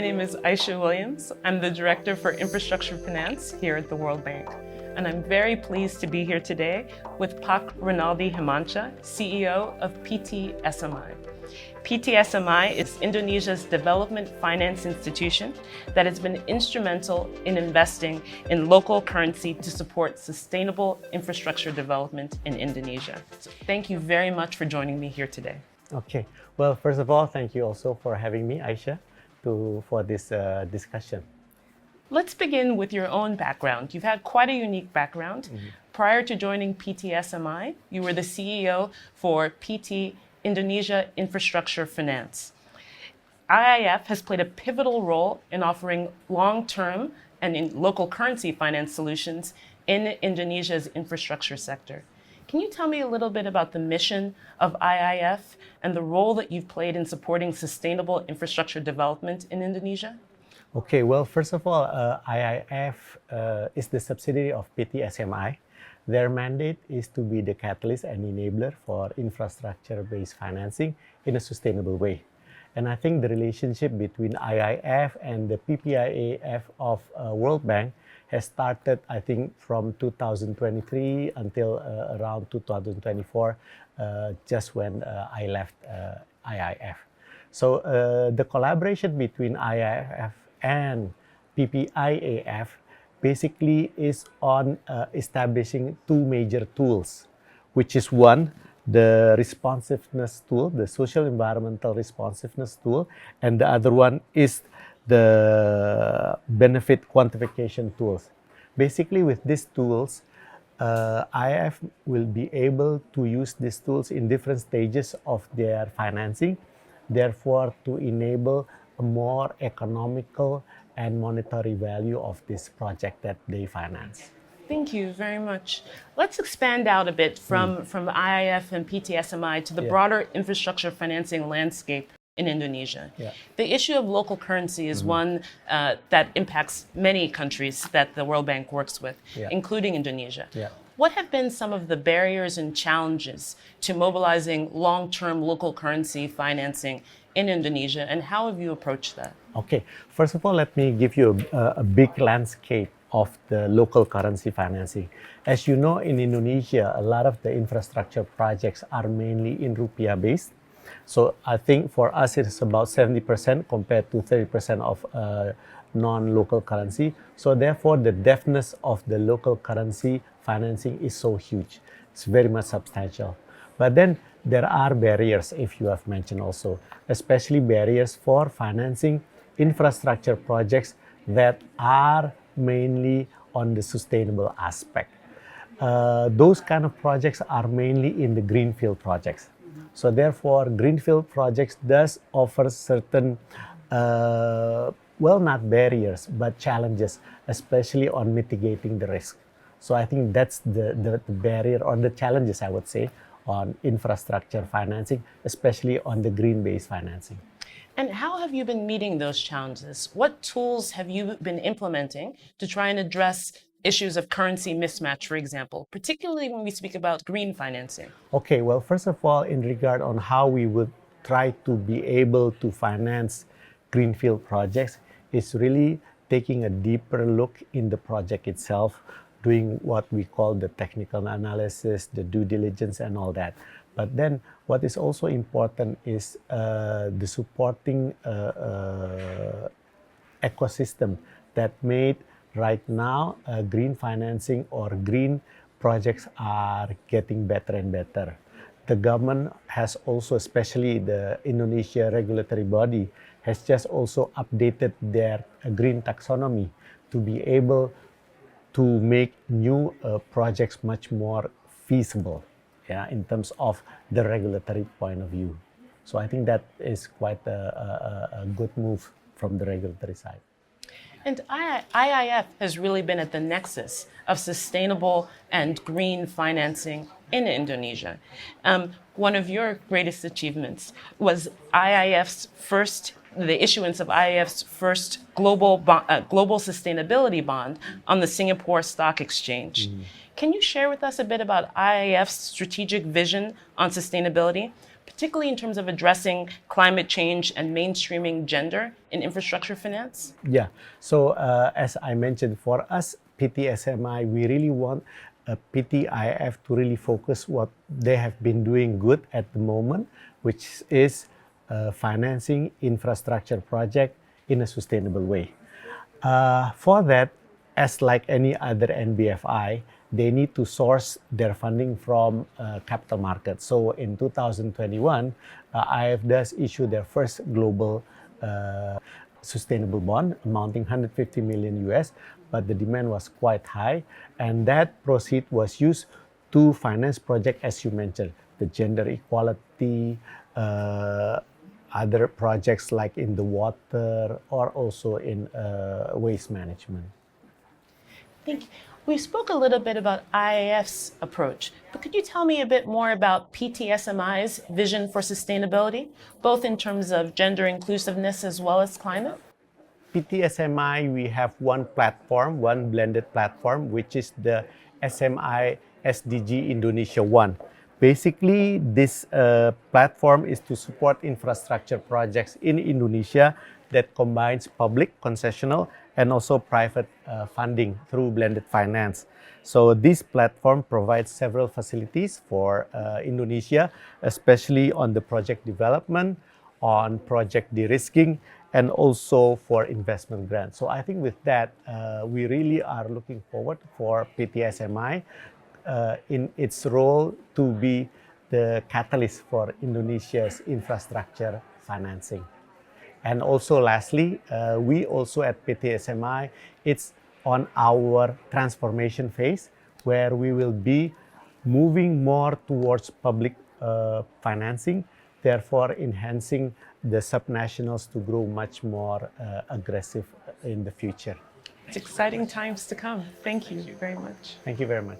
name is Aisha Williams. I'm the Director for Infrastructure Finance here at the World Bank. And I'm very pleased to be here today with Pak Reynaldi Hermansjah, CEO of PT-SMI. PT-SMI is Indonesia's development finance institution that has been instrumental in investing in local currency to support sustainable infrastructure development in Indonesia. So thank you very much for joining me here today. Okay. Well, first of all, thank you also for having me, Aisha, for this discussion. Let's begin with your own background. You've had quite a unique background. Prior to joining PT-SMI, you were the CEO for PT Indonesia Infrastructure Finance. IIF has played a pivotal role in offering long-term and in local currency finance solutions in Indonesia's infrastructure sector. Can you tell me a little bit about the mission of IIF and the role that you've played in supporting sustainable infrastructure development in Indonesia? Okay, well, first of all, IIF is the subsidiary of PT-SMI. Their mandate is to be the catalyst and enabler for infrastructure-based financing in a sustainable way. And I think the relationship between IIF and the PPIAF of World Bank has started, I think, from 2023 until around 2024, just when I left IIF. So the collaboration between IIF and PPIAF basically is on establishing two major tools, which is one, the responsiveness tool, the social environmental responsiveness tool, and the other one is the benefit quantification tools. Basically, with these tools, IIF will be able to use these tools in different stages of their financing, therefore to enable a more economical and monetary value of this project that they finance. Thank you very much. Let's expand out a bit from IIF and PT-SMI to the broader infrastructure financing landscape in Indonesia. The issue of local currency is one that impacts many countries that the World Bank works with, including Indonesia. What have been some of the barriers and challenges to mobilizing long-term local currency financing in Indonesia, and how have you approached that? Okay, first of all, let me give you a big landscape of the local currency financing. As you know, in Indonesia, a lot of the infrastructure projects are mainly in rupiah based. So I think for us, it's about 70% compared to 30% of non-local currency. So therefore, the depthness of the local currency financing is so huge. It's very much substantial. But then there are barriers, if you have mentioned also, especially barriers for financing infrastructure projects that are mainly on the sustainable aspect. Those kind of projects are mainly in the greenfield projects. So therefore, greenfield projects does offer certain, well, not barriers, but challenges, especially on mitigating the risk. So I think that's the barrier or the challenges, I would say, on infrastructure financing, especially on the green-based financing. And how have you been meeting those challenges? What tools have you been implementing to try and address issues of currency mismatch, for example, particularly when we speak about green financing? Okay, well, first of all, in regard on how we would try to be able to finance greenfield projects, is really taking a deeper look in the project itself, doing what we call the technical analysis, the due diligence and all that. But then what is also important is the supporting ecosystem that made right now green financing or green projects are getting better and better. The government has also, especially the Indonesia regulatory body, has just also updated their green taxonomy to be able to make new projects much more feasible, in terms of the regulatory point of view. So I think that is quite a good move from the regulatory side. And IIF has really been at the nexus of sustainable and green financing in Indonesia. One of your greatest achievements was the issuance of IIF's first global sustainability bond on the Singapore Stock Exchange. Can you share with us a bit about IIF's strategic vision on sustainability, particularly in terms of addressing climate change and mainstreaming gender in infrastructure finance? Yeah, so as I mentioned, for us, PT-SMI, we really want PTIF to really focus what they have been doing good at the moment, which is financing infrastructure project in a sustainable way. For that, as like any other NBFI, they need to source their funding from capital markets. So in 2021, IF does issue their first global sustainable bond amounting 150 million US, but the demand was quite high, and that proceed was used to finance projects, as you mentioned, the gender equality, other projects like in the water or also in waste management. Thank you. We spoke a little bit about IIF's approach, but could you tell me a bit more about PT-SMI's vision for sustainability, both in terms of gender inclusiveness as well as climate? PT-SMI, we have one platform, one blended platform, which is the SMI SDG Indonesia 1. Basically, this platform is to support infrastructure projects in Indonesia that combines public, concessional, and also private funding through blended finance. So this platform provides several facilities for Indonesia, especially on the project development, on project de-risking, and also for investment grants. So I think with that, we really are looking forward for PT-SMI in its role to be the catalyst for Indonesia's infrastructure financing. And also lastly, we also at PT-SMI, it's on our transformation phase where we will be moving more towards public financing, therefore enhancing the subnationals to grow much more aggressive in the future. It's exciting times to come. Thank you very much. Thank you very much.